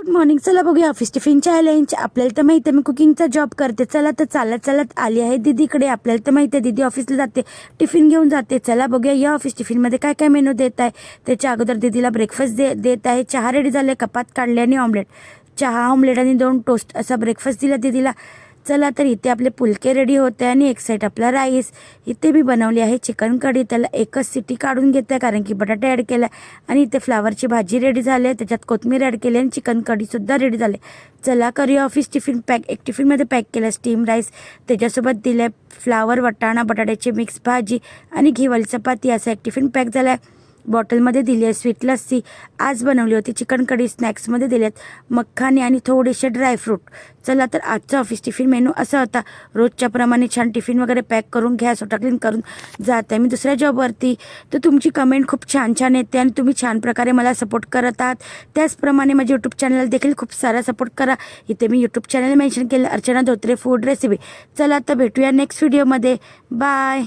Good morning. चला बघूया office tiffin challenge. आपल्याला तर माहिती आहे मी कुकिंगचा जॉब करते. चला तर चालत चालत आली आहे दीदीकडे. आपल्याला तर माहिती आहे दीदी ऑफिसला जाते, टिफिन घेऊन जाते. चला बघूया या ऑफिस टिफिनमध्ये काय काय मेनू देत आहे. त्याच्या अगोदर दीदीला ब्रेकफास्ट देत आहे. चहा रेडी झाले, कपात काढले आणि ऑमलेट. चहा, ऑमलेट आणि 2 टोस्ट असा ब्रेकफास्ट दिला दीदीला. चला तर इथे आपले पुलके रेडी होते आणि एक साईड आपला राईस. इथे मी बनवली आहे चिकन कढी. त्याला एकच सिटी काढून घेते कारण की बटाटे ॲड केला. आणि इथे फ्लावरची भाजी रेडी झाली आहे, त्याच्यात कोथिंबीर ॲड केली आणि चिकन कढीसुद्धा रेडी झाले. चला करूया ऑफिस टिफिन पॅक. एक टिफिनमध्ये पॅक केलं स्टीम राईस, त्याच्यासोबत दिले फ्लावर, वटाणा, बटाट्याची मिक्स भाजी आणि घीवाली चपाती. असा एक टिफिन पॅक झाला आहे. बॉटलमध्ये दिली आहे स्वीट लस्सी. आज बनवली होती चिकन कढी. स्नॅक्समध्ये दिले आहेत मखाने आणि थोडेसे ड्रायफ्रूट. चला तर आजचा ऑफिस टिफिन मेनू असा होता. रोजच्या प्रमाणे छान टिफिन वगैरे पॅक करून घ्या, स्वतः क्लीन करून जात आहे मी दुसऱ्या जॉबवरती. तर तुमची कमेंट खूप छान छान येते आणि तुम्ही छान प्रकारे मला सपोर्ट करत आहात. त्याचप्रमाणे माझ्या यूट्यूब चॅनल देखील खूप सारा सपोर्ट करा. इथे मी यूट्यूब चॅनल मेन्शन केलं, अर्चना धोत्रे फूड रेसिपी. चला तर भेटूया नेक्स्ट व्हिडिओमध्ये. बाय.